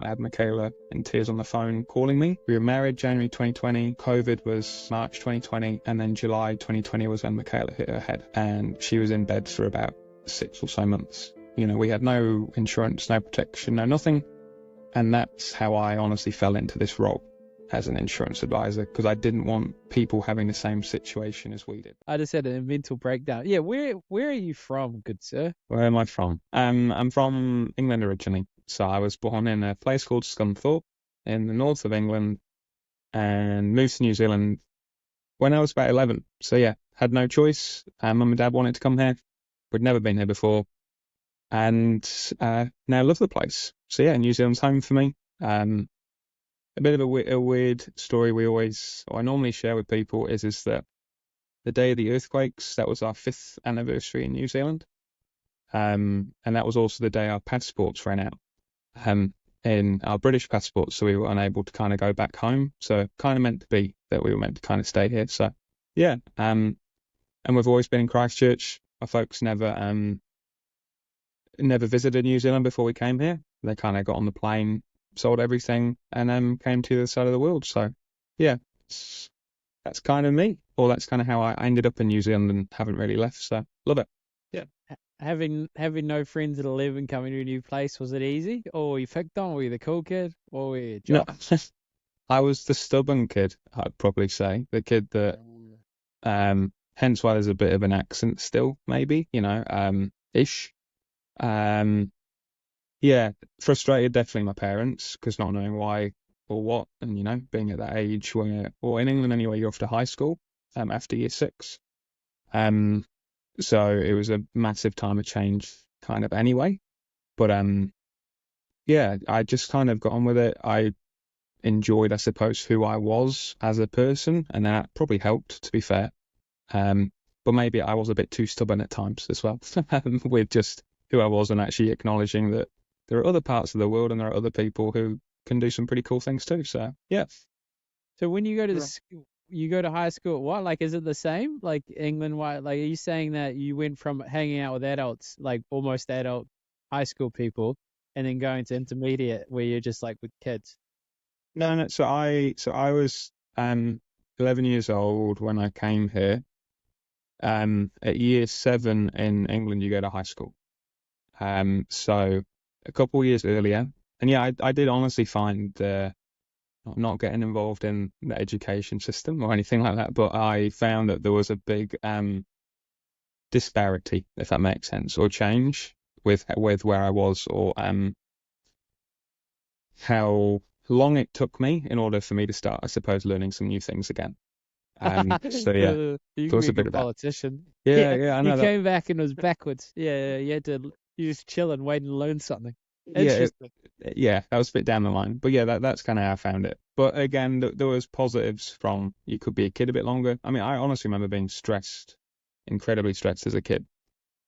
I had Michaela in tears on the phone calling me. We were married January 2020. COVID was March 2020. And then July 2020 was when Michaela hit her head. And she was in bed for about 6 or so months. You know, we had no insurance, no protection, no nothing. And that's how I honestly fell into this role as an insurance advisor, because I didn't want people having the same situation as we did. I just had a mental breakdown. Yeah, where are you from, good sir? Where am I from? I'm from England originally. So I was born in a place called Scunthorpe in the north of England and moved to New Zealand when I was about 11. So yeah, had no choice. Mum and dad wanted to come here. We'd never been here before. And now love the place. So yeah, New Zealand's home for me. A bit of a weird story I normally share with people is that the day of the earthquakes, that was our 5th anniversary in New Zealand. And that was also the day our passports ran out, in our British passports, so we were unable to kind of go back home. So kind of meant to be that we were meant to kind of stay here. So yeah, and we've always been in Christchurch. Our folks never visited New Zealand before we came here. They kind of got on the plane, sold everything, and came to the other side of the world. So yeah, that's kind of me, or that's kind of how I ended up in New Zealand and haven't really left. So love it. Yeah. Having no friends at 11 coming to a new place, was it easy? Or were you picked on? Were you the cool kid? Or were you No, I was the stubborn kid, I'd probably say. The kid that, hence why there's a bit of an accent still, maybe, ish. Yeah, frustrated definitely my parents, because not knowing why or what, and, being at that age where, or in England anyway, you're off to high school after year 6. So it was a massive time of change kind of anyway. But yeah, I just kind of got on with it. I enjoyed, I suppose, who I was as a person, and that probably helped, to be fair. But maybe I was a bit too stubborn at times as well, with just who I was, and actually acknowledging that there are other parts of the world and there are other people who can do some pretty cool things too. So yeah. So when you go to you go to high school, what, like, is it the same? Like England, why, like, are you saying that you went from hanging out with adults, like almost adult high school people, and then going to intermediate where you're just like with kids? No. So I was 11 years old when I came here. At year 7 in England, you go to high school. So a couple of years earlier, and yeah, I did honestly find not getting involved in the education system or anything like that, but I found that there was a big disparity, if that makes sense, or change with where I was, or how long it took me in order for me to start, I suppose, learning some new things again. So yeah, You there was can a be bit a of that. politician. Yeah, I know You that. came back and it was backwards. Yeah, you just chill and wait and learn something. Yeah, Interesting. yeah, that was a bit down the line, but yeah, that's kind of how I found it. But again, there was positives from you could be a kid a bit longer. I mean, I honestly remember being stressed, incredibly stressed as a kid,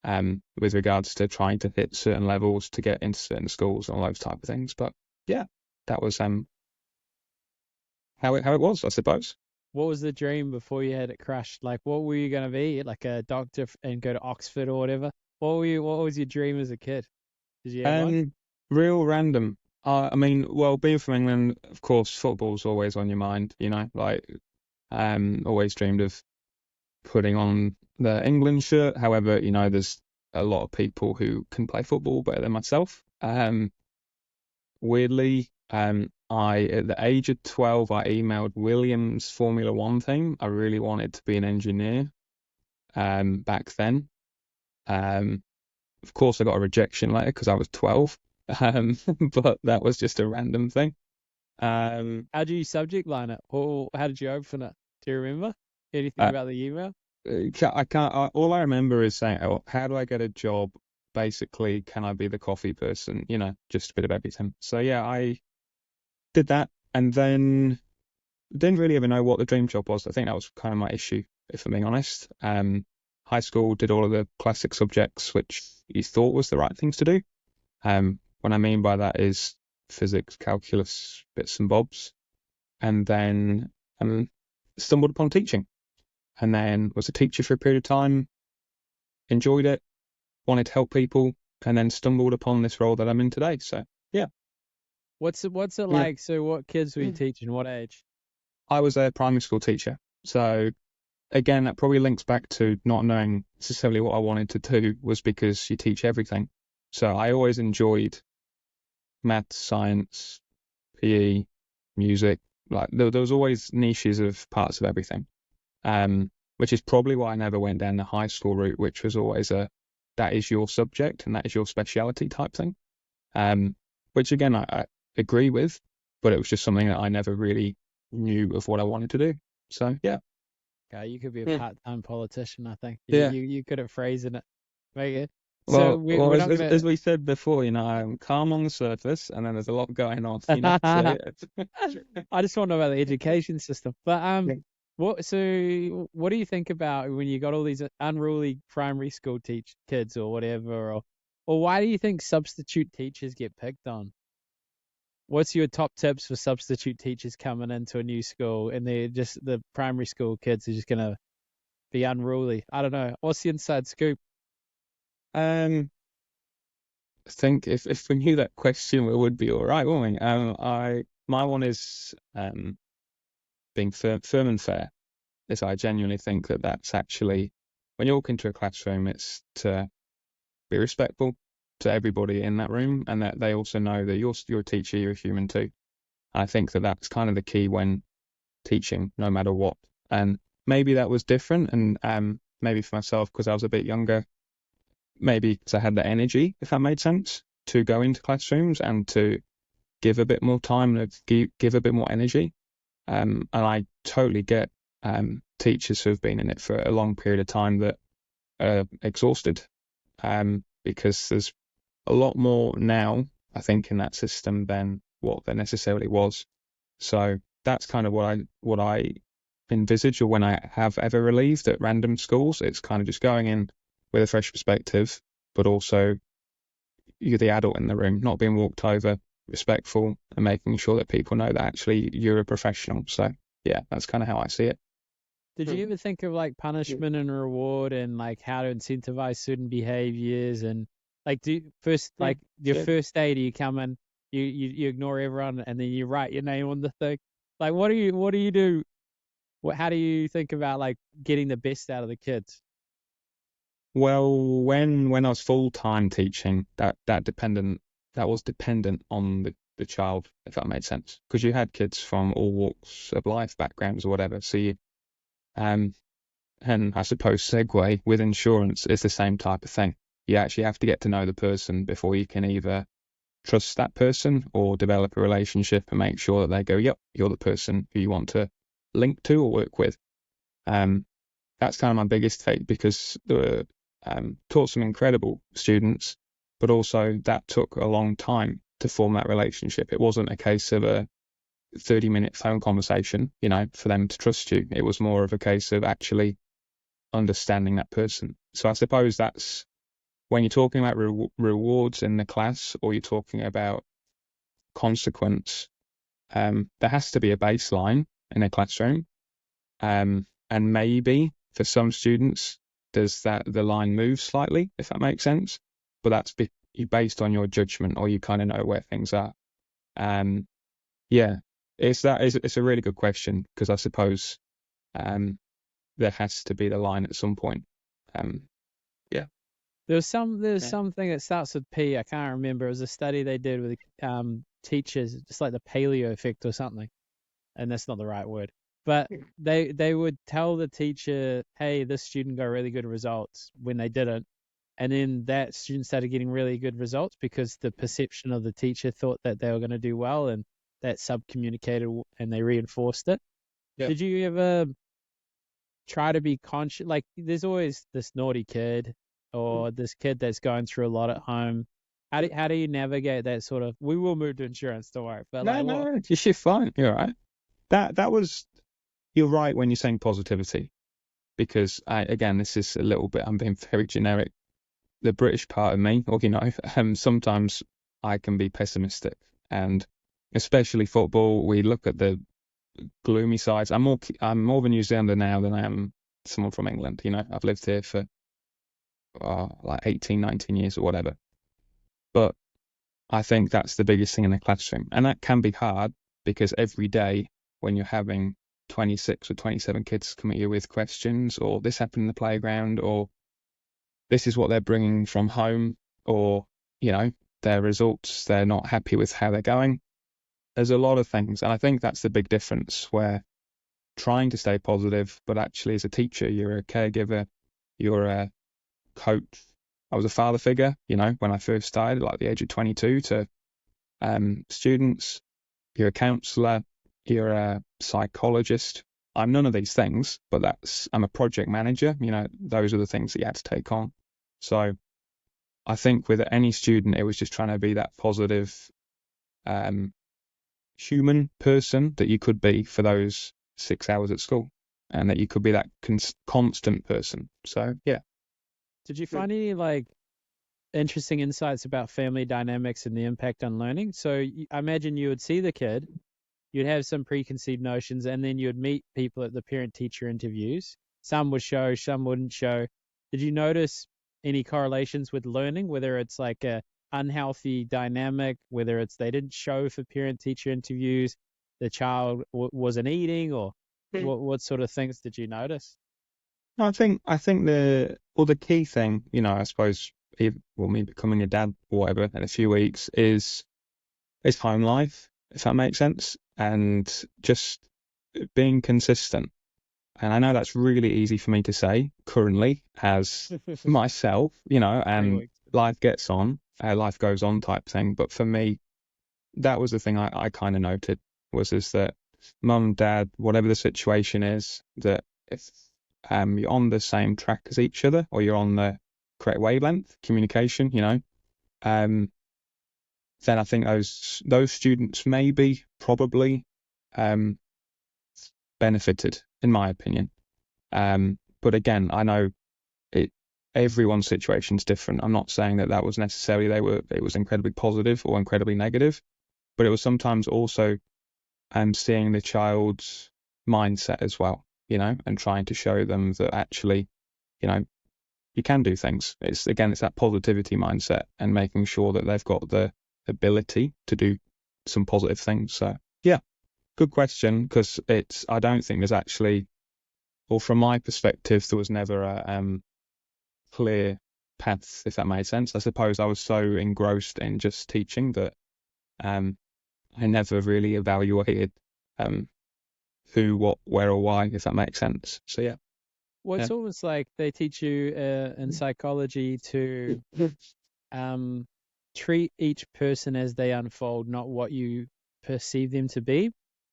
with regards to trying to hit certain levels to get into certain schools and all those type of things. But yeah, that was how it was, I suppose. What was the dream before you had it crushed? Like, what were you going to be? Like a doctor and go to Oxford or whatever? What was your dream as a kid? Did you have one? Real random. I mean, well, being from England, of course, football's always on your mind, like, always dreamed of putting on the England shirt. However, there's a lot of people who can play football better than myself. Weirdly, at the age of 12, I emailed Williams Formula One team. I really wanted to be an engineer, back then. Of course, I got a rejection letter because I was 12. But that was just a random thing. How did you subject line it? Or how did you open it? Do you remember anything about the email? I can't. All I remember is saying, "Oh, how do I get a job? Basically, can I be the coffee person? Just a bit of everything." So yeah, I did that, and then didn't really ever know what the dream job was. I think that was kind of my issue, if I'm being honest. High school, did all of the classic subjects which you thought was the right things to do. What I mean by that is physics, calculus, bits and bobs, and then stumbled upon teaching, and then was a teacher for a period of time, enjoyed it, wanted to help people, and then stumbled upon this role that I'm in today. So yeah. What's it Yeah. like? So what kids were you teaching? What age? I was a primary school teacher. So again, that probably links back to not knowing necessarily what I wanted to do, was because you teach everything. So I always enjoyed math, science, PE, music. Like there was always niches of parts of everything. Which is probably why I never went down the high school route, which was always that is your subject and that is your speciality type thing. Which again, I agree with, but it was just something that I never really knew of what I wanted to do. So yeah. Okay, you could be a Yeah. part-time politician, I think. Yeah. You good at phrasing it. Make it. So Well, we're not gonna. as we said before, I'm calm on the surface, and then there's a lot going on. So I just want to know about the education system. But Yeah. what do you think about when you got all these unruly primary school kids or whatever, or why do you think substitute teachers get picked on? What's your top tips for substitute teachers coming into a new school and they're just the primary school kids are just gonna be unruly? I don't know. What's the inside scoop? I think if we knew that question, we would be all right, wouldn't we? My one is being firm and fair. Is I genuinely think that that's actually, when you walk into a classroom, it's to be respectful to everybody in that room, and that they also know that you're a teacher, you're a human too. I think that that's kind of the key when teaching, no matter what. And maybe that was different, and maybe for myself, because I was a bit younger, maybe because I had the energy, if that made sense, to go into classrooms and to give a bit more time and give a bit more energy. And I totally get teachers who have been in it for a long period of time that are exhausted, because there's a lot more now, I think, in that system than what there necessarily was. So that's kind of what I envisage, or when I have ever relieved at random schools, it's kind of just going in with a fresh perspective, but also you're the adult in the room, not being walked over, respectful, and making sure that people know that actually you're a professional. So yeah, that's kind of how I see it. Did you ever think of like punishment and reward and like how to incentivize certain behaviors and like like your first day, do you come in, you ignore everyone and then you write your name on the thing? Like what do you do? How do you think about like getting the best out of the kids? Well, when I was full-time teaching, that was dependent on the child, if that made sense, because you had kids from all walks of life, backgrounds or whatever. So and I suppose segue with insurance is the same type of thing. You actually have to get to know the person before you can either trust that person or develop a relationship and make sure that they go, yep, you're the person who you want to link to or work with. That's kind of my biggest take, because taught some incredible students, but also that took a long time to form that relationship. It wasn't a case of a 30-minute phone conversation, for them to trust you. It was more of a case of actually understanding that person. So I suppose that's when you're talking about rewards in the class, or you're talking about consequence, there has to be a baseline in a classroom. And maybe for some students, the line moves slightly, if that makes sense. But that's based on your judgment, or you kind of know where things are. Yeah, it's a really good question, because I suppose there has to be the line at some point. Yeah. There's something that starts with P. I can't remember. It was a study they did with teachers, just like the paleo effect or something, and that's not the right word. But they would tell the teacher, hey, this student got really good results when they didn't. And then that student started getting really good results because the perception of the teacher thought that they were going to do well, and that sub-communicated and they reinforced it. Yeah. Did you ever try to be conscious? Like there's always this naughty kid or this kid that's going through a lot at home. How do you navigate that sort of, we will move to insurance, don't worry. But No, you're fine. You're all right. That was, you're right when you're saying positivity, because again, this is a little bit, I'm being very generic. The British part of me, or sometimes I can be pessimistic, and especially football, we look at the gloomy sides. I'm more of a New Zealander now than I am someone from England. I've lived here for like 18, 19 years or whatever. But I think that's the biggest thing in the classroom. And that can be hard because every day when you're having 26 or 27 kids come at you with questions, or this happened in the playground, or this is what they're bringing from home, or, their results, they're not happy with how they're going. There's a lot of things. And I think that's the big difference, where trying to stay positive, but actually as a teacher, you're a caregiver, you're a coach. I was a father figure, when I first started, like the age of 22, to students. You're a counselor, you're a psychologist. I'm none of these things, but I'm a project manager. Those are the things that you had to take on. So I think with any student, it was just trying to be that positive human person that you could be for those 6 hours at school, and that you could be that constant person. So, yeah. Did you find any interesting insights about family dynamics and the impact on learning? So I imagine you would see the kid, you'd have some preconceived notions, and then you'd meet people at the parent-teacher interviews. Some would show, some wouldn't show. Did you notice any correlations with learning, whether it's like a unhealthy dynamic, whether it's they didn't show for parent-teacher interviews, the child wasn't eating, or what sort of things did you notice? No, I think the key thing, I suppose, me becoming a dad or whatever in a few weeks is home life, if that makes sense, and just being consistent. And I know that's really easy for me to say currently as myself, and life gets on, life goes on type thing. But for me, that was the thing I kind of noted, is that mum, dad, whatever the situation is, that if you're on the same track as each other, or you're on the correct wavelength, communication, then I think those students maybe probably benefited, in my opinion. But again, I know everyone's situation is different. I'm not saying that was necessarily it was incredibly positive or incredibly negative, but it was sometimes also seeing the child's mindset as well, and trying to show them that actually, you can do things. It's that positivity mindset, and making sure that they've got the ability to do some positive things. So yeah, good question, because I don't think there's actually, or from my perspective, there was never a clear path, if that made sense. I suppose I was so engrossed in just teaching that I never really evaluated who, what, where, or why, if that makes sense. So yeah. Well, it's almost like they teach you in psychology to treat each person as they unfold, not what you perceive them to be.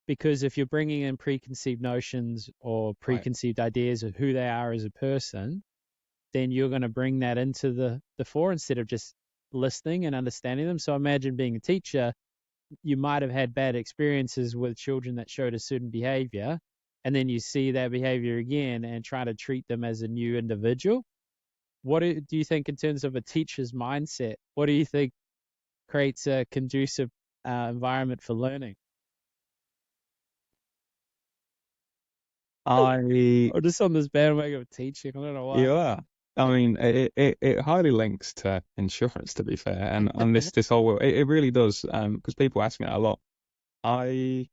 Because if you're bringing in preconceived notions or preconceived ideas of who they are as a person, then you're going to bring that into the fore instead of just listening and understanding them. So imagine being a teacher, you might have had bad experiences with children that showed a certain behavior, and then you see that behavior again and try to treat them as a new individual. What do you think in terms of a teacher's mindset? What do you think creates a conducive environment for learning? Or just on this bandwagon of teaching, I don't know why. Yeah. I mean, it highly links to insurance, to be fair, and this whole it really does, because people ask me that a lot. I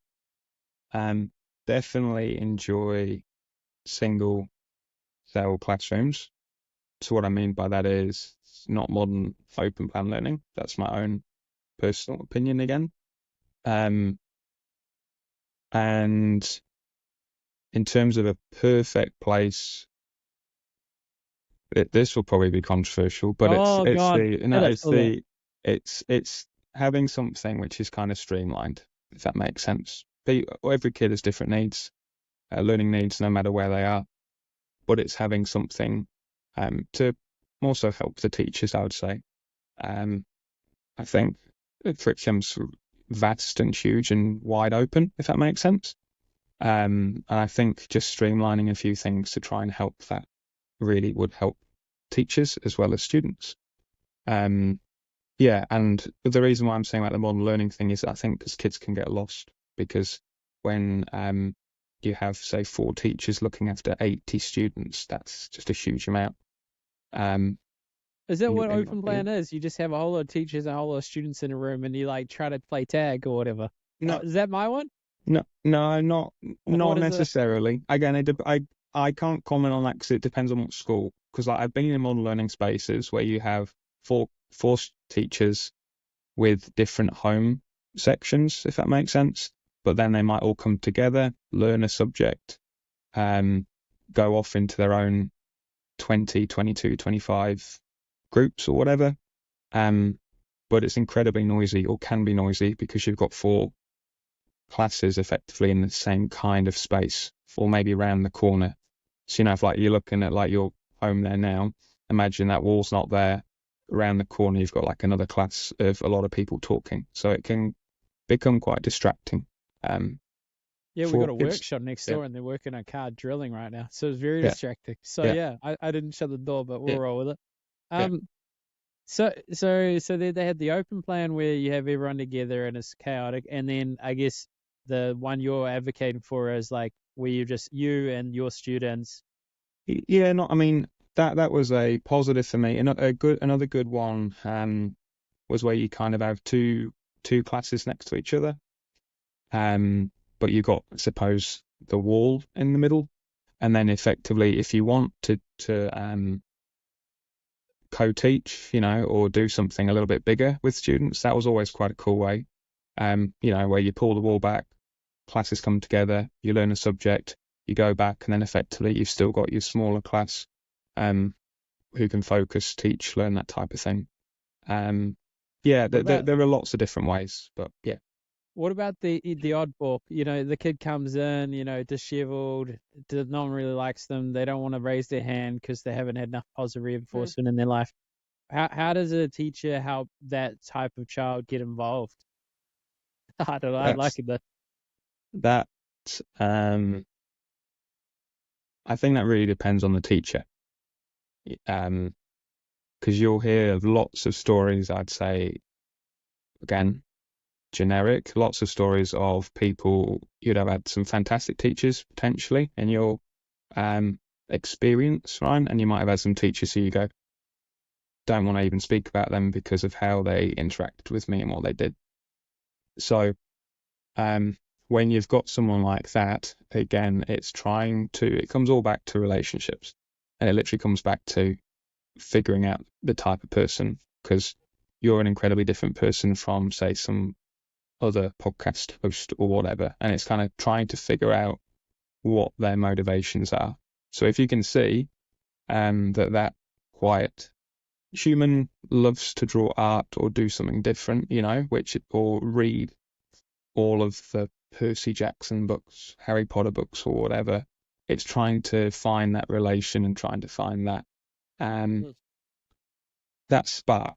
definitely enjoy single cell classrooms. So what I mean by that is not modern open plan learning. That's my own personal opinion again. And in terms of a perfect place, this will probably be controversial, but it's having something which is kind of streamlined, if that makes sense. Every kid has different needs, learning needs, no matter where they are, but it's having something to also help the teachers, I would say. I think the curriculum's vast and huge and wide open, if that makes sense. And I think just streamlining a few things to try and help that really would help teachers as well as students. Yeah, and the reason why I'm saying about the modern learning thing is I think because kids can get lost, because when you have, say, 4 teachers looking after 80 students, that's just a huge amount. Is that what in my open opinion. plan is? You just have a whole lot of teachers and a whole lot of students in a room, and you like try to play tag or whatever. No, Is that my one? no, not What is it? necessarily. Again, I can't comment on that because it depends on what school. Because like I've been in modern learning spaces where you have four teachers with different home sections, if that makes sense. But then they might all come together, learn a subject, go off into their own 20, 22, 25 groups or whatever. But it's incredibly noisy, or can be noisy, because you've got four classes effectively in the same kind of space, or maybe around the corner. So, if like you're looking at like your home there now, imagine that wall's not there. Around the corner, you've got like another class of a lot of people talking. So it can become quite distracting. Yeah, we For got a kids. workshop next Yeah, door, and they're working on car drilling right now, so it's very yeah, distracting. So yeah, yeah, I didn't shut the door, but we'll yeah, roll with it. yeah. Um, so they had the open plan where you have everyone together and it's chaotic, and then I guess the one you're advocating for is like where you just you and your students. Yeah, I mean, that was a positive for me. Another good one was where you kind of have two classes next to each other. But you got, I suppose, the wall in the middle, and then effectively, if you want to co-teach, or do something a little bit bigger with students, that was always quite a cool way. Where you pull the wall back, classes come together, you learn a subject, you go back, and then effectively you've still got your smaller class, um, who can focus, teach, learn that type of thing. Yeah, What about there are lots of different ways, but yeah. what about the oddball? You know, the kid comes in, disheveled, no one really likes them. They don't want to raise their hand because they haven't had enough positive reinforcement in their life. How does a teacher help that type of child get involved? I don't know. I'd like That's it. that. I think that really depends on the teacher. Um, because you'll hear of lots of stories. I'd say again, generic. Lots of stories of people you'd have had some fantastic teachers potentially in your experience, right? And you might have had some teachers who you go, don't want to even speak about them because of how they interacted with me and what they did. So when you've got someone like that, again, it comes all back to relationships. And it literally comes back to figuring out the type of person, because you're an incredibly different person from, say, some other podcast host or whatever. And it's kind of trying to figure out what their motivations are. So if you can see that quiet human loves to draw art or do something different, or read all of the Percy Jackson books, Harry Potter books, or whatever. It's trying to find that relation and trying to find um, Mm. that spark,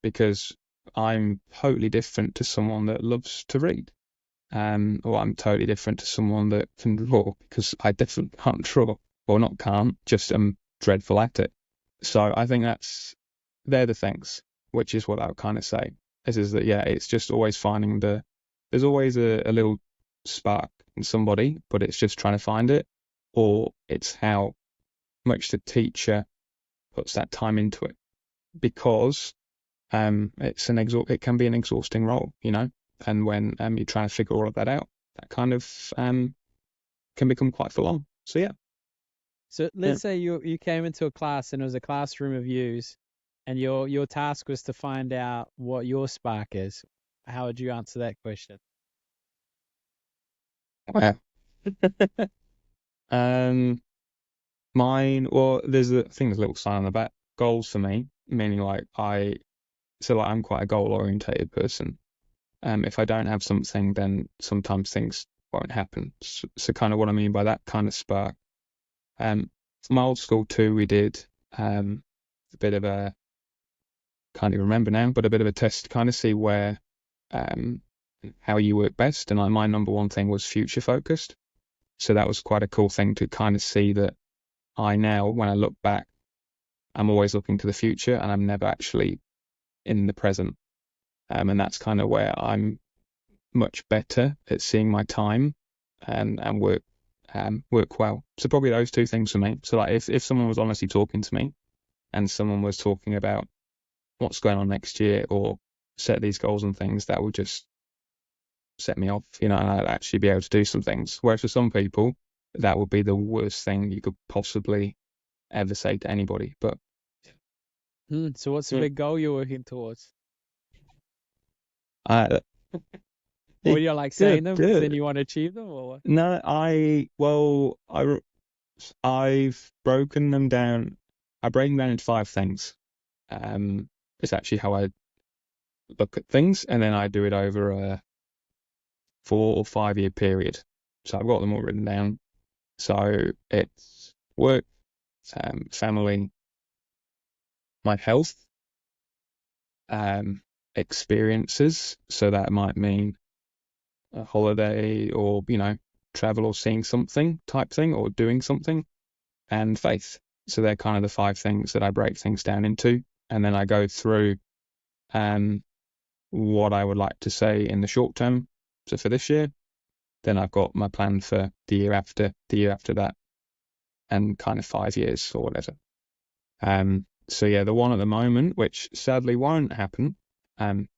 because I'm totally different to someone that loves to read. Or I'm totally different to someone that can draw, because I definitely can't draw. Well, not can't, just am dreadful at it. So I think they're the things, which is what I would kind of say. Is that, yeah, it's just always finding there's always a little spark in somebody, but it's just trying to find it, or it's how much the teacher puts that time into it, because it can be an exhausting role, and when you're trying to figure all of that out, that kind of can become quite full on. So yeah, So yeah. let's say you came into a class and it was a classroom of yous, and your task was to find out what your spark is. How would you answer that question? Well, um, mine. Well, I think there's a little sign on the back. Goals for me, meaning like I'm quite a goal orientated person. If I don't have something, then sometimes things won't happen. So kind of what I mean by that kind of spark. My old school too, we did a bit of a, can't even remember now, but a bit of a test to kind of see where um, how you work best. And like my number one thing was future focused. So that was quite a cool thing to kind of see that I now, when I look back, I'm always looking to the future and I'm never actually in the present. And that's kind of where I'm much better at seeing my time and work well. So probably those two things for me. So like if someone was honestly talking to me, and someone was talking about what's going on next year or set these goals and things, that would just set me off, and I'd actually be able to do some things. Whereas for some people, that would be the worst thing you could possibly ever say to anybody. But So what's the big goal you're working towards? I, Or you're like saying them because good. then you want to achieve them, or what? No, I've broken them down. I break them down into 5 things. It's actually how I look at things, and then I do it over a 4 or 5 year period. So I've got them all written down. So it's work, family, my health, experiences. So that might mean a holiday or, travel or seeing something type thing or doing something, and faith. So they're kind of the 5 things that I break things down into. And then I go through what I would like to say in the short term. So for this year, then I've got my plan for the year after that, and kind of 5 years or whatever. So yeah, the one at the moment, which sadly won't happen,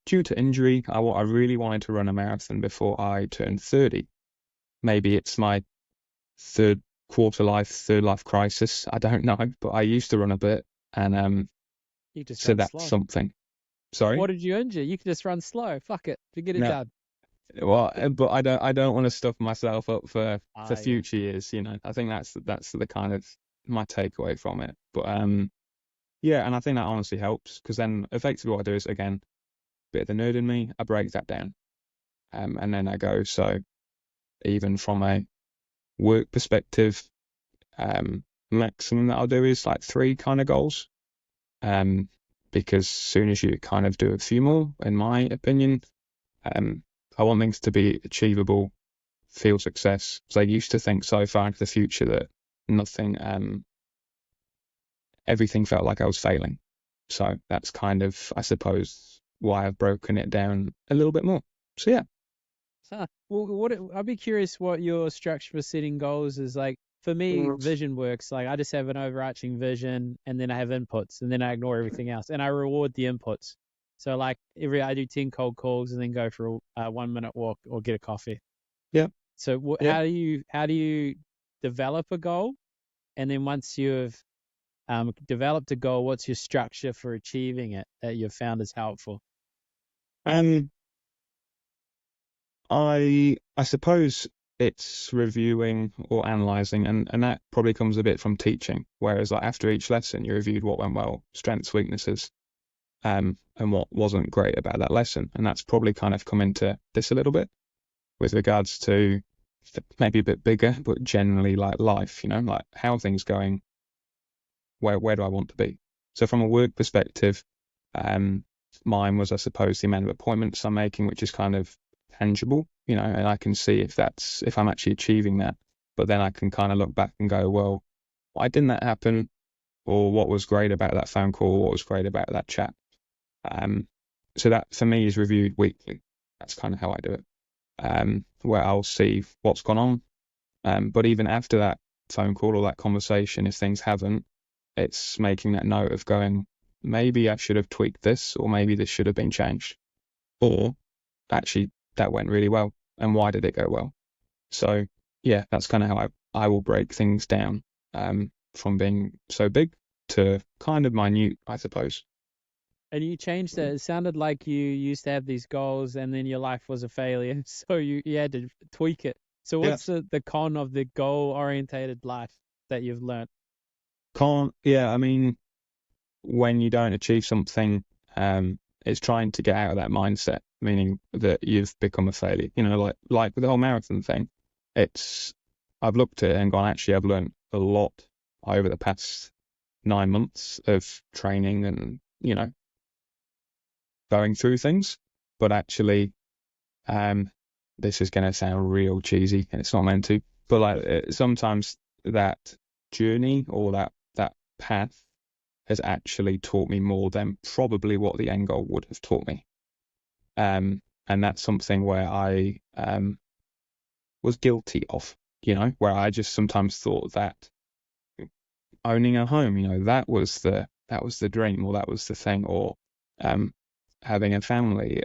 due to injury, I really wanted to run a marathon before I turned 30. Maybe it's my third life crisis. I don't know, but I used to run a bit, and You just so run that's slow. something. Sorry? What did you injure? You can just run slow. Fuck it. To get it No. done. Well, but I don't want to stuff myself up for Yeah. future years. I think that's the kind of my takeaway from it. But yeah, and I think that honestly helps, because then effectively what I do is, again, bit of the nerd in me, I break that down, and then I go, so even from a work perspective, maximum that I'll do is like 3 kind of goals, because as soon as you kind of do a few more, in my opinion, I want things to be achievable, feel success. So I used to think so far into the future that everything felt like I was failing. So that's kind of, I suppose, why I've broken it down a little bit more. So yeah. Well, I'd be curious what your structure for setting goals is like. For me, vision works. Like I just have an overarching vision, and then I have inputs, and then I ignore everything else, and I reward the inputs. So like I do 10 cold calls and then go for a 1 minute walk or get a coffee. Yeah. So Yeah. how do you develop a goal? And then once you've developed a goal, what's your structure for achieving it that you've found is helpful? I suppose it's reviewing or analysing, and that probably comes a bit from teaching. Whereas like after each lesson, you reviewed what went well, strengths, weaknesses, and what wasn't great about that lesson. And that's probably kind of come into this a little bit with regards to maybe a bit bigger, but generally like life, like how are things going? Where do I want to be? So from a work perspective, mine was, I suppose, the amount of appointments I'm making, which is kind of tangible, and I can see if I'm actually achieving that. But then I can kind of look back and go, well, why didn't that happen? Or what was great about that phone call? What was great about that chat? So that for me is reviewed weekly. That's kind of how I do it, where I'll see what's gone on. But even after that phone call or that conversation, if things haven't, it's making that note of going, maybe I should have tweaked this, or maybe this should have been changed. Or actually, that went really well, and why did it go well? So yeah, that's kind of how I will break things down, from being so big to kind of minute, I suppose. And you changed it. It sounded like you used to have these goals and then your life was a failure. So you had to tweak it. So what's the con of the goal-orientated life that you've learned? Yeah, I mean, when you don't achieve something, it's trying to get out of that mindset, meaning that you've become a failure. Like with the whole marathon thing, I've looked at it and gone, actually, I've learned a lot over the past 9 months of training and, going through things. But actually, this is going to sound real cheesy, and it's not meant to, but like sometimes that journey or that path has actually taught me more than probably what the end goal would have taught me. And that's something where I was guilty of, where I just sometimes thought that owning a home, that was the that was the dream, or that was the thing, or having a family,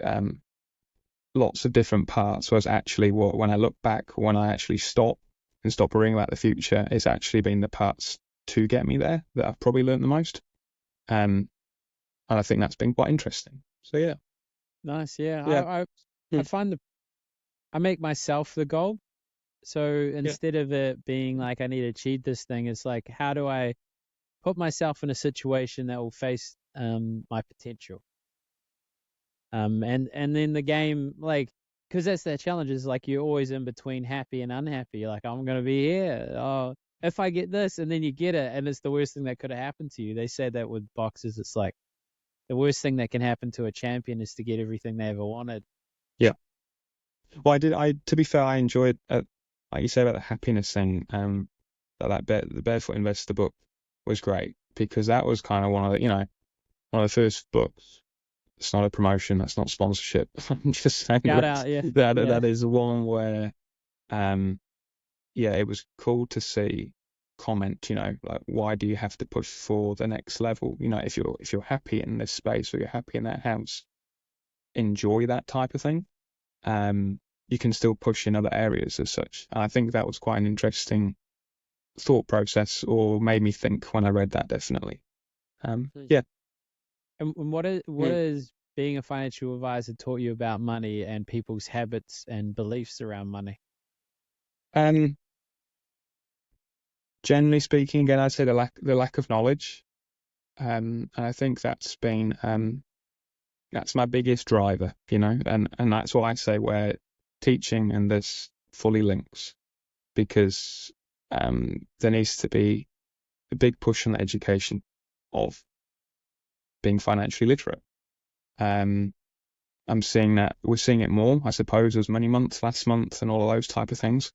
lots of different parts was actually what, when I look back, when I actually stop worrying about the future, it's actually been the parts to get me there that I've probably learned the most. And I think that's been quite interesting. So yeah. Nice. Yeah. Yeah. I find I make myself the goal. So Yeah. instead of it being like I need to achieve this thing, it's like, how do I put myself in a situation that will face my potential? And then the game, like, because that's the challenge, is like you're always in between happy and unhappy. You're like, I'm gonna be here. Oh, if I get this, and then you get it, and it's the worst thing that could have happened to you. They say that with boxers, it's like the worst thing that can happen to a champion is to get everything they ever wanted. Yeah. Well, to be fair, I enjoyed, like you say about the happiness thing, the Barefoot Investor book was great, because that was kind of one of the first books. It's not a promotion, that's not sponsorship. I'm just saying Shout out, yeah. that is one where, it was cool to see comment, like, why do you have to push for the next level? If you're happy in this space, or you're happy in that house, enjoy that type of thing. You can still push in other areas as such. And I think that was quite an interesting thought process, or made me think when I read that, definitely. Yeah. And what is being a financial advisor taught you about money and people's habits and beliefs around money? Generally speaking, again, I'd say the lack of knowledge. And I think that's been that's my biggest driver, and that's why I say where teaching and this fully links, because there needs to be a big push on the education of being financially literate. I'm seeing that we're seeing it more, I suppose, as Money Month last month and all of those type of things.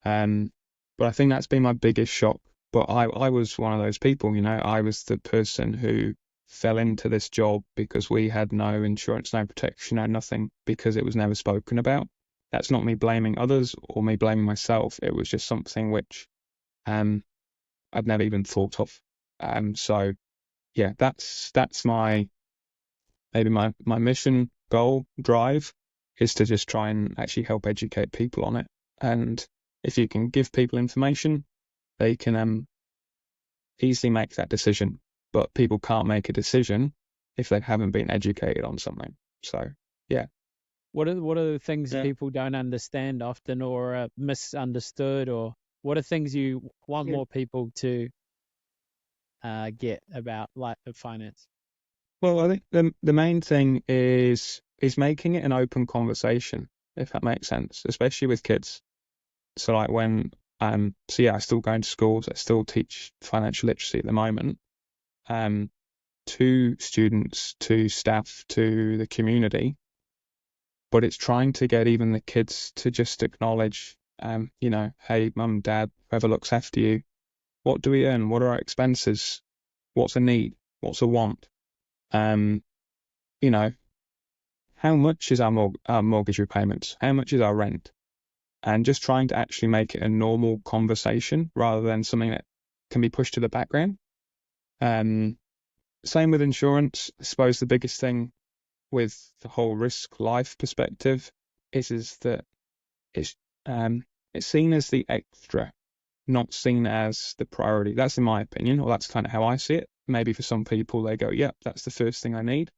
But I think that's been my biggest shock. But I was one of those people, I was the person who fell into this job because we had no insurance, no protection, no nothing, because it was never spoken about. That's not me blaming others or me blaming myself. It was just something which I'd never even thought of. So yeah, that's maybe my mission, goal, drive, is to just try and actually help educate people on it. And if you can give people information, they can easily make that decision. But people can't make a decision if they haven't been educated on something. So yeah. What are the things people don't understand often, or are misunderstood, or what are things you want more people to get about life of finance? Well, I think the main thing is making it an open conversation, if that makes sense, especially with kids. So like when I still go into schools, I still teach financial literacy at the moment, to students, to staff, to the community. But it's trying to get even the kids to just acknowledge, hey, mum, dad, whoever looks after you, what do we earn? What are our expenses? What's a need? What's a want? You know, how much is our mortgage repayments? How much is our rent? And just trying to actually make it a normal conversation rather than something that can be pushed to the background. Same with insurance. I suppose the biggest thing with the whole risk life perspective is that it's seen as the extra, not seen as the priority. That's in my opinion, or that's kind of how I see it. Maybe for some people they go, yeah, that's the first thing I need.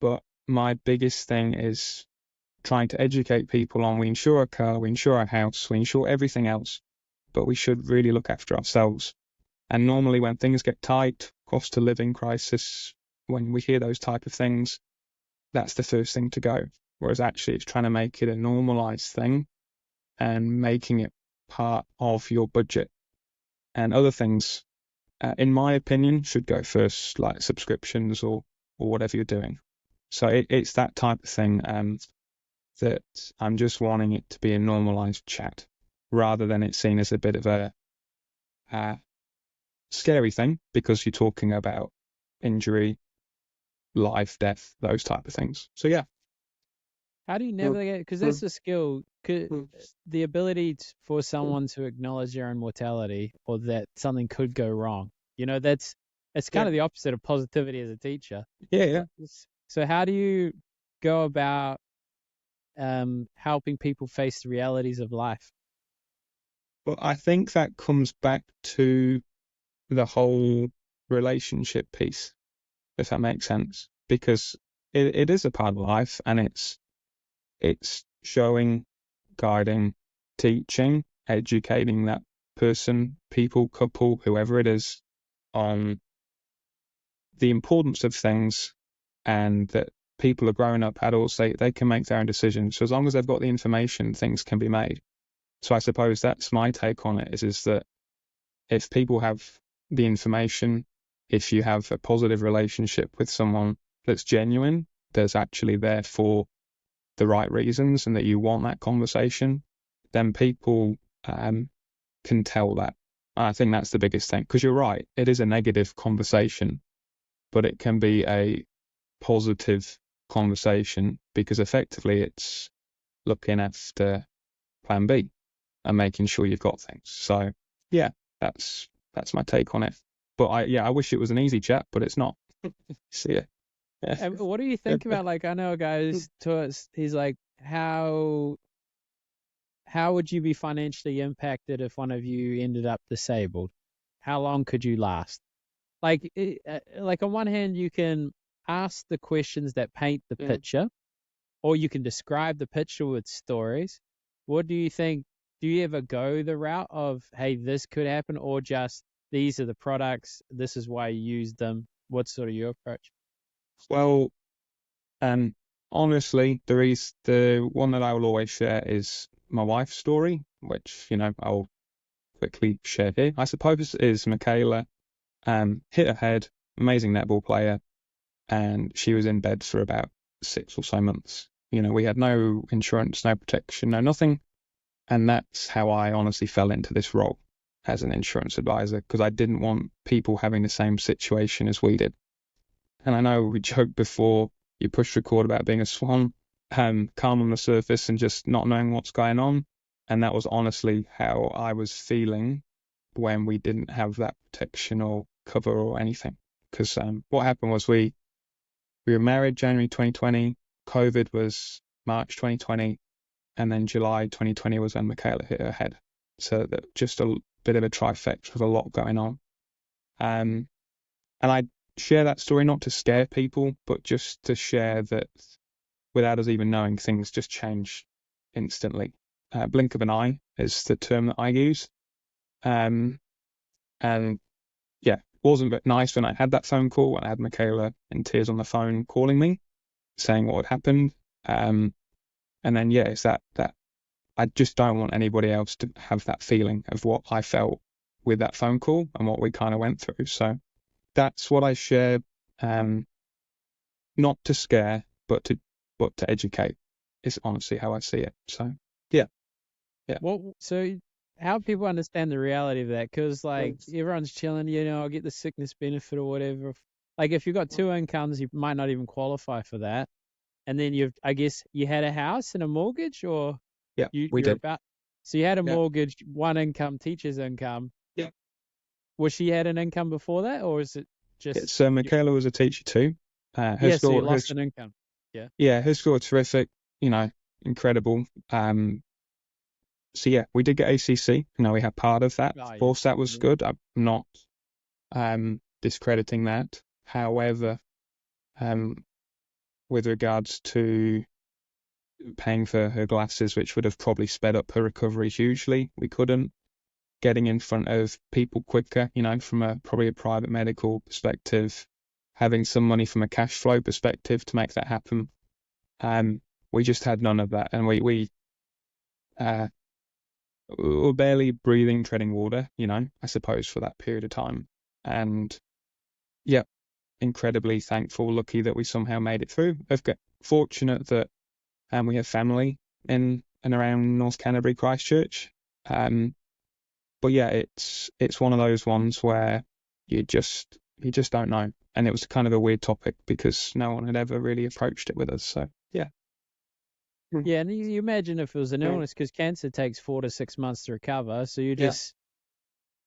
But my biggest thing is trying to educate people on, we insure a car, we insure a house, we insure everything else, but we should really look after ourselves. And normally when things get tight, cost of living crisis, when we hear those type of things, that's the first thing to go. Whereas actually it's trying to make it a normalized thing and making it part of your budget. And other things, in my opinion, should go first, like subscriptions or whatever you're doing. So it's that type of thing that I'm just wanting it to be a normalized chat rather than it seen as a bit of a scary thing, because you're talking about injury, life, death, those type of things. So yeah. How do you navigate? Because that's a skill. The ability for someone to acknowledge their own mortality, or that something could go wrong. That's It's Yeah. kind of the opposite of positivity as a teacher. Yeah. So how do you go about helping people face the realities of life? But I think that comes back to the whole relationship piece, if that makes sense, because it is a part of life, and it's showing, guiding, teaching, educating that person, people, couple, whoever it is, on the importance of things, and that people are growing up adults, they can make their own decisions. So as long as they've got the information, things can be made. So I suppose that's my take on it, is that if people have the information, if you have a positive relationship with someone that's genuine, that's actually there for the right reasons, and that you want that conversation, then people can tell that. I think that's the biggest thing, because you're right, it is a negative conversation, but it can be a positive conversation, because effectively it's looking after plan B and making sure you've got things. So yeah, that's my take on it. But I wish it was an easy chat, but it's not. See it. Yeah. And what do you think about, like, I know a guy who's to us, he's like, how would you be financially impacted if one of you ended up disabled? How long could you last? Like, like on one hand, you can ask the questions that paint the picture, or you can describe the picture with stories. What do you think? Do you ever go the route of, hey, this could happen, or just these are the products, this is why you use them? What's sort of your approach? Well, honestly, the one that I will always share is my wife's story, which I'll quickly share here. I suppose is Michaela. Hit her head, amazing netball player, and she was in bed for about 6 or so months. We had no insurance, no protection, no nothing. And that's how I honestly fell into this role as an insurance advisor, because I didn't want people having the same situation as we did. And I know we joked before, you push record about being a swan, calm on the surface and just not knowing what's going on. And that was honestly how I was feeling when we didn't have that protection or cover or anything. Because what happened was we were married January 2020, COVID was March 2020, and then July 2020 was when Michaela hit her head. So that just a bit of a trifecta with a lot going on. And I share that story not to scare people, but just to share that without us even knowing, things just change instantly. Blink of an eye is the term that I use. And yeah, it wasn't nice when I had that phone call, when I had Michaela in tears on the phone calling me, saying what had happened. And then, yeah, it's that I just don't want anybody else to have that feeling of what I felt with that phone call and what we kind of went through. So that's what I share, not to scare, but to educate, is honestly how I see it. So yeah. Well, so how do people understand the reality of that? Because, like, everyone's chilling, I'll get the sickness benefit or whatever. Like, if you've got two incomes, you might not even qualify for that. And then I guess you had a house and a mortgage, or Yeah, we you're did. about, so you had a Yeah. mortgage, one income, teacher's income. Yeah. Was she had an income before that, or is it just? So Michaela was a teacher too. Her Yeah, so school, you lost an income. Yeah. her school was terrific, incredible. So yeah, we did get ACC. We had part of that. Oh, Of yeah. course, that was good. I'm not discrediting that. However, with regards to paying for her glasses, which would have probably sped up her recovery hugely, we couldn't. Getting in front of people quicker, from probably a private medical perspective, having some money from a cash flow perspective to make that happen. We just had none of that, and we were barely breathing, treading water, I suppose, for that period of time. And yeah, incredibly thankful, lucky that we somehow made it through. Fortunate that we have family in and around North Canterbury, Christchurch. But yeah, it's one of those ones where you just don't know. And it was kind of a weird topic because no one had ever really approached it with us. So yeah. Yeah, and you imagine if it was an illness, because cancer takes 4 to 6 months to recover. So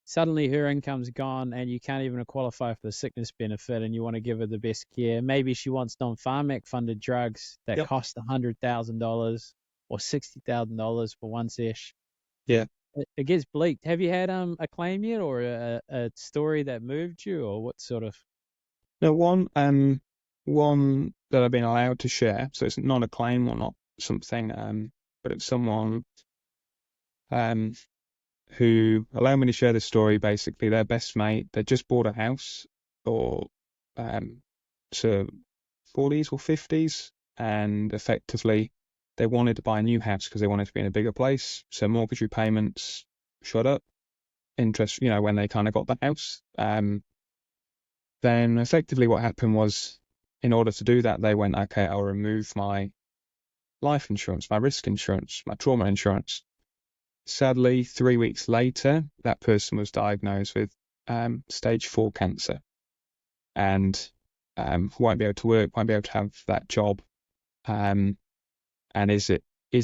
suddenly her income's gone and you can't even qualify for the sickness benefit, and you want to give her the best care. Maybe she wants non-pharmac funded drugs that Yep. cost $100,000 or $60,000 for one sesh. Yeah. It gets bleak. Have you had a claim yet, or a story that moved you, or what sort of? No, one that I've been allowed to share, so it's not a claim or not something, but it's someone who allowed me to share this story. Basically, their best mate, they just bought a house or to 40s or 50s, and effectively they wanted to buy a new house because they wanted to be in a bigger place. So mortgage repayments shot up, interest, when they kind of got the house. Then effectively what happened was, in order to do that, they went, okay, I'll remove my life insurance, my risk insurance, my trauma insurance. Sadly, 3 weeks later, that person was diagnosed with stage 4 cancer, and won't be able to work, won't be able to have that job, and is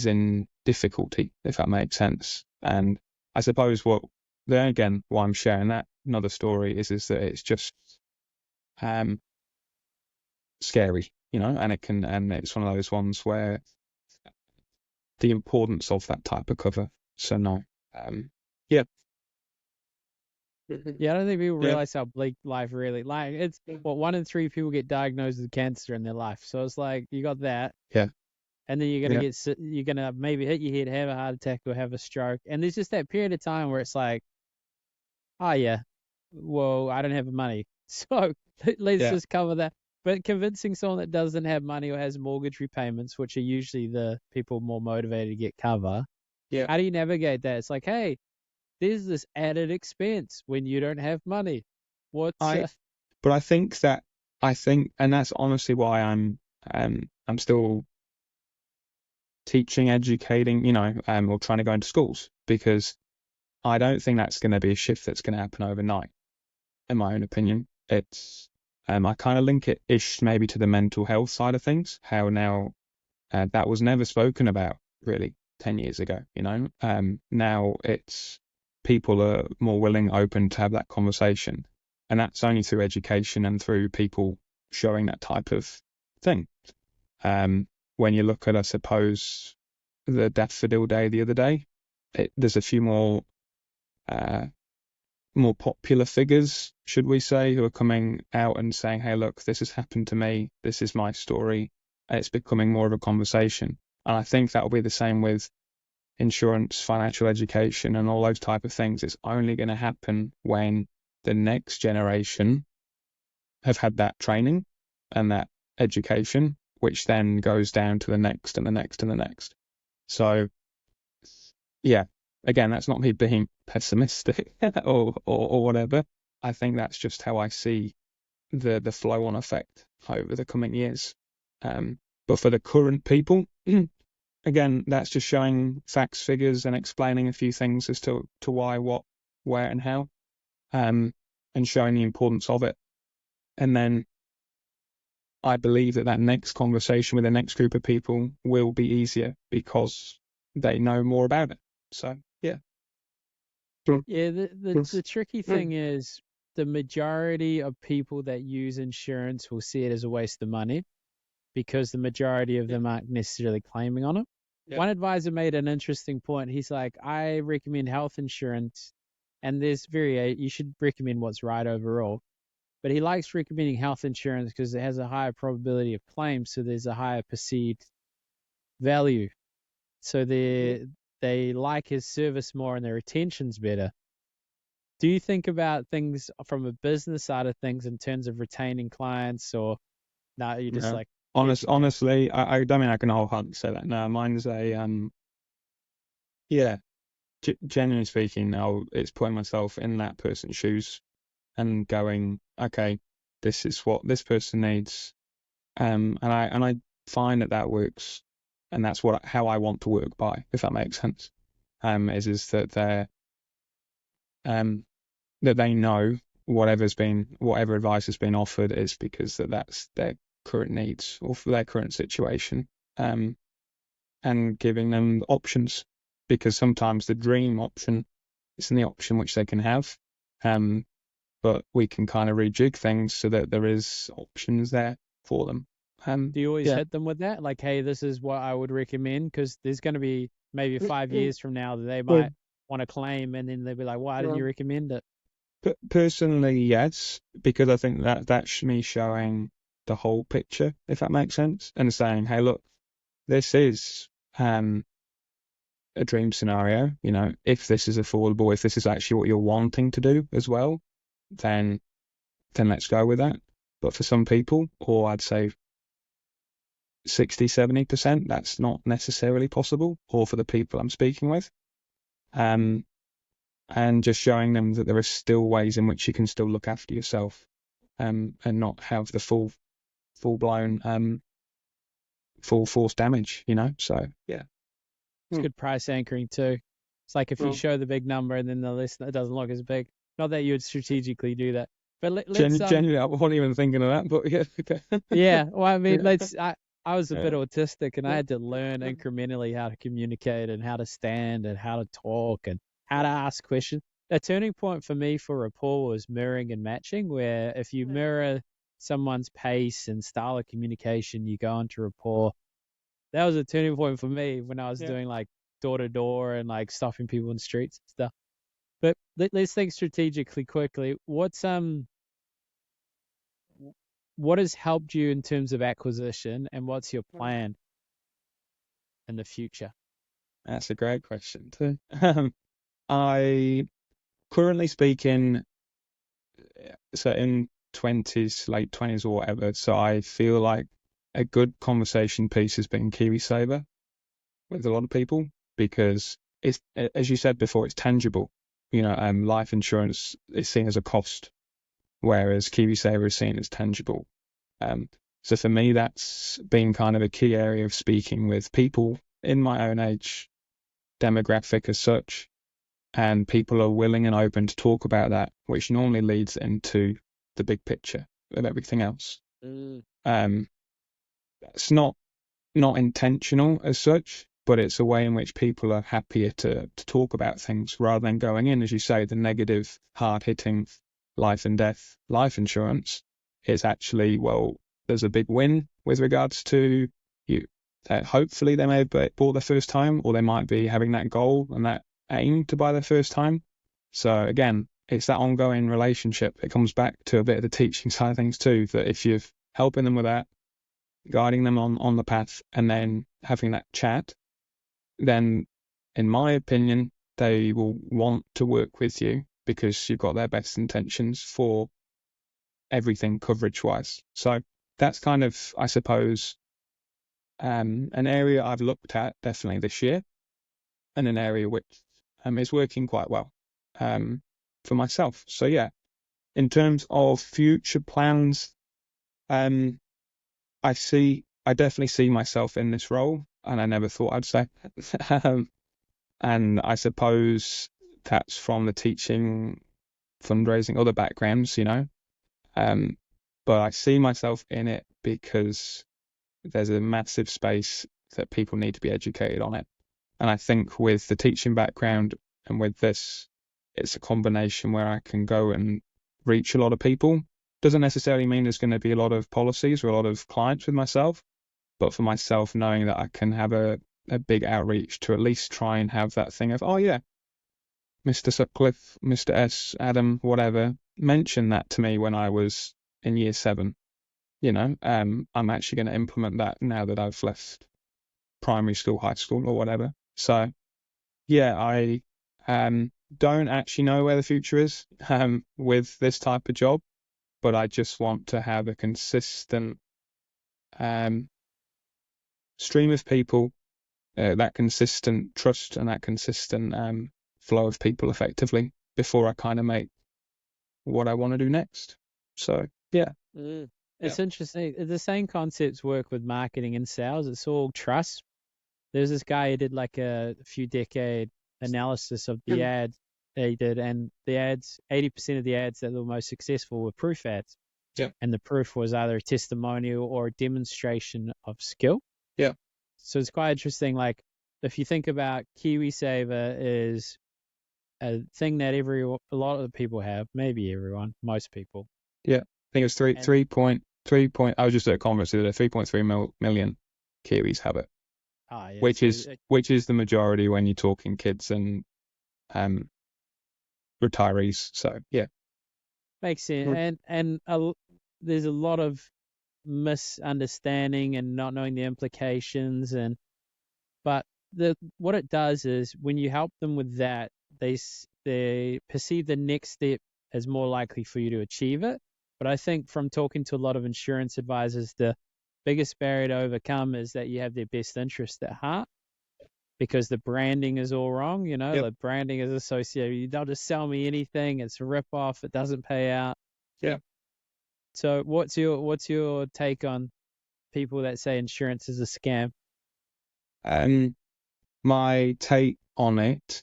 in difficulty, if that makes sense. And I suppose why I'm sharing that another story is that it's just scary, and it's one of those ones where the importance of that type of cover. So no, yeah. Yeah, I don't think people Yeah. realize how bleak life really. Like, it's what 1 in 3 people get diagnosed with cancer in their life. So it's like you got that. Yeah. And then you're gonna Yeah. you're gonna maybe hit your head, have a heart attack, or have a stroke. And there's just that period of time where it's like, oh yeah, well, I don't have the money, so let's Yeah. just cover that. But convincing someone that doesn't have money or has mortgage repayments, which are usually the people more motivated to get cover, Yeah. how do you navigate that? It's like, hey, there's this added expense when you don't have money. What's But I think, and that's honestly why I'm still teaching, educating, or trying to go into schools, because I don't think that's going to be a shift that's going to happen overnight. In my own opinion, it's I kind of link it ish maybe to the mental health side of things. How now that was never spoken about really 10 years ago. Now it's people are more willing, open to have that conversation, and that's only through education and through people showing that type of thing. When you look at, I suppose, the Daffodil Day the other day, there's a few more popular figures, should we say, who are coming out and saying, hey, look, this has happened to me, this is my story. It's becoming more of a conversation. And I think that will be the same with insurance, financial education, and all those type of things. It's only going to happen when the next generation have had that training and that education, which then goes down to the next and the next and the next. So, yeah, again, that's not me being pessimistic or whatever. I think that's just how I see the flow-on effect over the coming years. But for the current people, again, that's just showing facts, figures, and explaining a few things as to why, what, where, and how, and showing the importance of it. And then I believe that next conversation with the next group of people will be easier because they know more about it. So, yeah. Yeah, the tricky thing is the majority of people that use insurance will see it as a waste of money because the majority of them aren't necessarily claiming on it. Yeah. One advisor made an interesting point. He's like, I recommend health insurance, and you should recommend what's right overall. But he likes recommending health insurance because it has a higher probability of claims, so there's a higher perceived value. So they like his service more and their retention's better. Do you think about things from a business side of things in terms of retaining clients, or no, you just like honestly, I don't mean I can wholeheartedly say that. No, mine's genuinely speaking, now it's putting myself in that person's shoes and going, okay, this is what this person needs, and I find that works, and that's how I want to work by, if that makes sense. Is that that they know whatever advice has been offered is because that's their current needs or for their current situation, and giving them options, because sometimes the dream option isn't the option which they can have, But we can kind of rejig things so that there is options there for them. Do you always Yeah. hit them with that? Like, hey, this is what I would recommend, because there's going to be maybe 5 years from now that they Well, might want to claim, and then they'll be like, why didn't you recommend it? personally, yes, because I think that that's me showing the whole picture, if that makes sense, and saying, hey, look, this is a dream scenario. You know, if this is affordable, if this is actually what you're wanting to do as well, then let's go with that. But for some people, or I'd say 60-70%, that's not necessarily possible, or for the people I'm speaking with. And just showing them that there are still ways in which you can still look after yourself, and not have the full-blown full force damage, you know? So, yeah. It's good price anchoring too. It's like if you Well, show the big number and then the listener, it doesn't look as big. Not that you would strategically do that, but let's genuinely, I wasn't even thinking of that, but yeah, okay. yeah. Well, I mean, Yeah. I was a bit Yeah. autistic, and I had to learn incrementally how to communicate and how to stand and how to talk and how to ask questions. A turning point for me for rapport was mirroring and matching, where if you mirror someone's pace and style of communication, you go into rapport. That was a turning point for me when I was Yeah. doing like door to door and like stopping people in the streets and stuff. But let's think strategically quickly. What has helped you in terms of acquisition, and what's your plan in the future? That's a great question too. I currently speaking, so in 20s, late 20s or whatever. So I feel like a good conversation piece has been KiwiSaver with a lot of people, because it's, as you said before, it's tangible. You know, life insurance is seen as a cost, whereas KiwiSaver is seen as tangible. So for me, that's been kind of a key area of speaking with people in my own age demographic as such, and people are willing and open to talk about that, which normally leads into the big picture of everything else. Um, it's not intentional as such, but it's a way in which people are happier to talk about things rather than going in, as you say, the negative, hard-hitting life and death life insurance. It's actually, well, there's a big win with regards to you. Hopefully they may have bought their first time, or they might be having that goal and that aim to buy their first time. So again, it's that ongoing relationship. It comes back to a bit of the teaching side of things too, that if you're helping them with that, guiding them on the path, and then having that chat, then in my opinion, they will want to work with you because you've got their best intentions for everything coverage wise. So that's kind of, I suppose, an area I've looked at definitely this year, and an area which is working quite well for myself. So yeah, in terms of future plans, I definitely see myself in this role, and I never thought I'd say. And I suppose that's from the teaching, fundraising, other backgrounds, you know. But I see myself in it because there's a massive space that people need to be educated on it. And I think with the teaching background and with this, it's a combination where I can go and reach a lot of people. Doesn't necessarily mean there's going to be a lot of policies or a lot of clients with myself, but for myself, knowing that I can have a big outreach to at least try and have that thing of, oh yeah, Mr. Sutcliffe, Mr. S, Adam, whatever, mentioned that to me when I was in year 7. You know, I'm actually going to implement that now that I've left primary school, high school, or whatever. So yeah, I don't actually know where the future is with this type of job, but I just want to have a consistent stream of people, that consistent trust and that consistent flow of people effectively before I kind of make what I want to do next. So yeah. It's interesting. The same concepts work with marketing and sales. It's all trust. There's this guy who did like a few decade analysis of the ads that he did, and the ads, 80% of the ads that were most successful were proof ads. Yeah. And the proof was either a testimonial or a demonstration of skill. Yeah. So it's quite interesting. Like if you think about KiwiSaver is a thing that a lot of the people have, maybe everyone, most people. Yeah, I think it's And 3.3. I was just at a conference today. 3.3 million Kiwis have it, yeah, which is the majority when you're talking kids and retirees. So yeah, makes sense. And there's a lot of misunderstanding and not knowing the implications, but what it does is when you help them with that, they perceive the next step as more likely for you to achieve it. But I think from talking to a lot of insurance advisors, the biggest barrier to overcome is that you have their best interest at heart, because the branding is all wrong. Yep. The branding is associated. They'll just sell me anything. It's a rip off. It doesn't pay out. Yeah. So what's your take on people that say insurance is a scam? My take on it,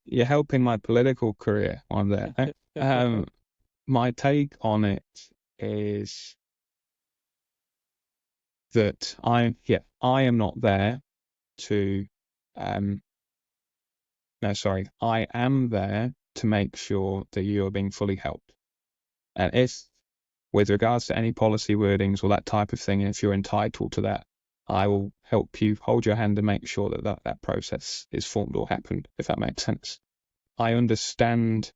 you're helping my political career on there. My take on it is that I am not there to, no, sorry, I am there to make sure that you are being fully helped. And if, with regards to any policy wordings or that type of thing, if you're entitled to that, I will help you hold your hand and make sure that process is formed or happened, if that makes sense. I understand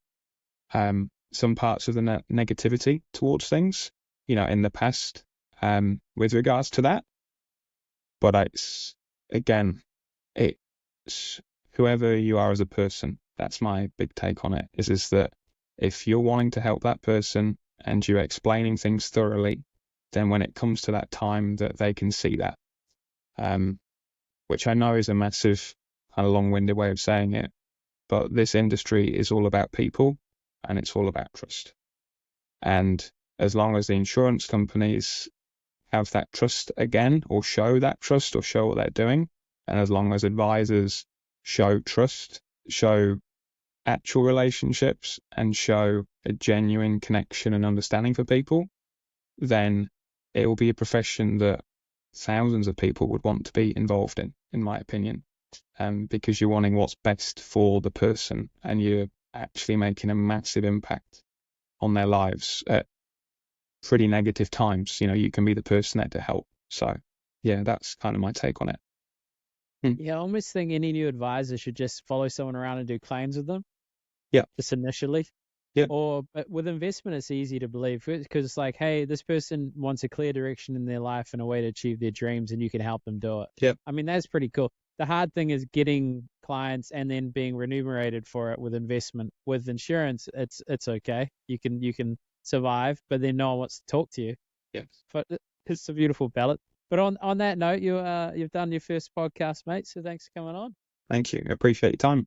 some parts of the negativity towards things, in the past, with regards to that. But it's whoever you are as a person. That's my big take on it. Is that if you're wanting to help that person and you're explaining things thoroughly, then when it comes to that time that they can see that, which I know is a massive kind of long-winded way of saying it, but this industry is all about people and it's all about trust. And as long as the insurance companies have that trust again, or show that trust, or show what they're doing, and as long as advisors show trust, show actual relationships, and show a genuine connection and understanding for people, then it will be a profession that thousands of people would want to be involved in my opinion, because you're wanting what's best for the person, and you're actually making a massive impact on their lives at pretty negative times. You can be the person there to help. So yeah, that's kind of my take on it. Yeah, I almost think any new advisor should just follow someone around and do claims with them. Yeah. Just initially. Yeah. But with investment, it's easy to believe, because it's like, hey, this person wants a clear direction in their life and a way to achieve their dreams, and you can help them do it. Yeah. I mean, that's pretty cool. The hard thing is getting clients and then being remunerated for it with investment. With insurance, it's okay. You can survive, but then no one wants to talk to you. Yes. But it's a beautiful ballot. But on that note, you've done your first podcast, mate. So thanks for coming on. Thank you. I appreciate your time.